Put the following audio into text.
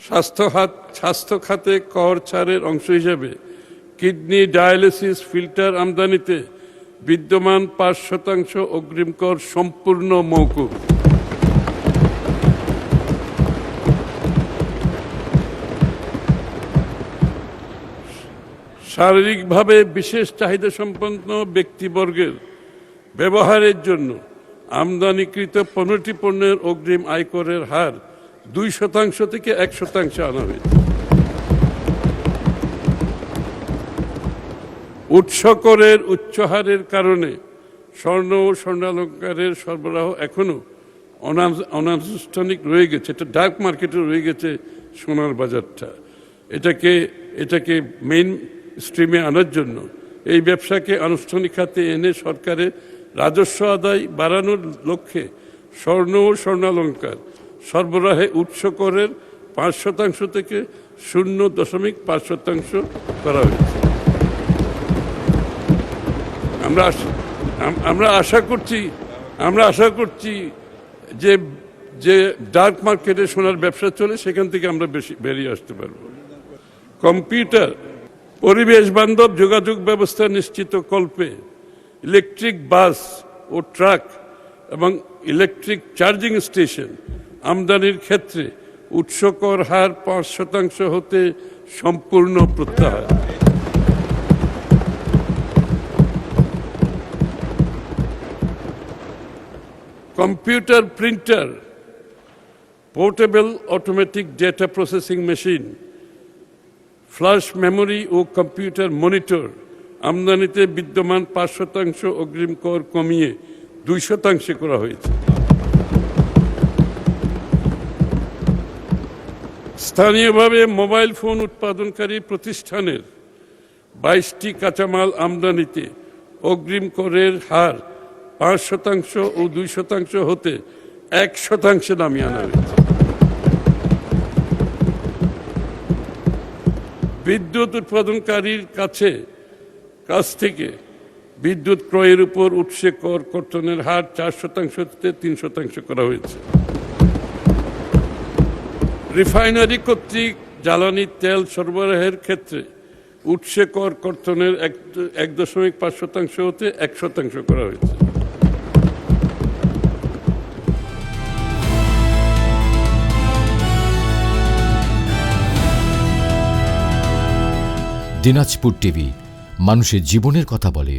স্বাস্থ্য খাতে কর ছাড়ের অংশ হিসেবে কিডনি ডায়ালিসিস ফিল্টার আমদানিতে বিদ্যমান ৫% অগ্রিম কর সম্পূর্ণ মওকুফ। শারীরিকভাবে বিশেষ চাহিদা সম্পন্ন ব্যক্তিবর্গের ব্যবহারের জন্য আমদানিকৃত ১৫টি পণ্যের অগ্রিম আয়করের হার ২% থেকে ১% আনা হয়েছে। উৎস করের উচ্চ হারের কারণে স্বর্ণ ও স্বর্ণালঙ্কারের সরবরাহ এখনো অনানুষ্ঠানিক রয়ে গেছে। এটা ডার্ক মার্কেটে রয়ে গেছে সোনার বাজারটা। এটাকে মেইন স্ট্রিমে আনার জন্য এই ব্যবসাকে আনুষ্ঠানিক খাতে এনে সরকারের রাজস্ব আদায় বাড়ানোর লক্ষ্যে স্বর্ণ ও স্বর্ণালঙ্কার সরবরাহে উৎস করের ৫% থেকে 0.৫% করা হয়েছে। আমরা আশা করছি যে ডার্ক মার্কেটে সোনার ব্যবসা চলে সেখান থেকে আমরা বেরিয়ে আসতে পারব। কম্পিউটার পরিবেশ বান্ধব যোগাযোগ ব্যবস্থা নিশ্চিত কল্পে ইলেকট্রিক বাস ও ট্রাক এবং ইলেকট্রিক চার্জিং স্টেশন আমদানির ক্ষেত্রে উৎস কর হার ৫% হতে সম্পূর্ণ প্রত্যাহার। Computer printer, portable automatic data processing machine, flash memory ও কম্পিউটার মনিটর আমদানিতে বিদ্যমান ৫% অগ্রিম কর কমিয়ে ২% করা হয়েছে। স্থানীয়ভাবে মোবাইল ফোন উৎপাদনকারী প্রতিষ্ঠানের ২২টি কাঁচামাল আমদানিতে অগ্রিম করের হার ৫% ও ২% হতে ১% নামিয়ে আনা হয়েছে। বিদ্যুৎ উৎপাদনকারীর কাছ থেকে বিদ্যুৎ ক্রয়ের উপর উৎসে কর কর্তনের হার ৪% থেকে ৩% করা হয়েছে। রিফাইনারি কর্তৃক জ্বালানি তেল সরবরাহের ক্ষেত্রে উৎসে কর কর্তনের ১.৫% হতে ১% করা হয়েছে। দিনাজপুর টিভি, মানুষের জীবনের কথা বলে।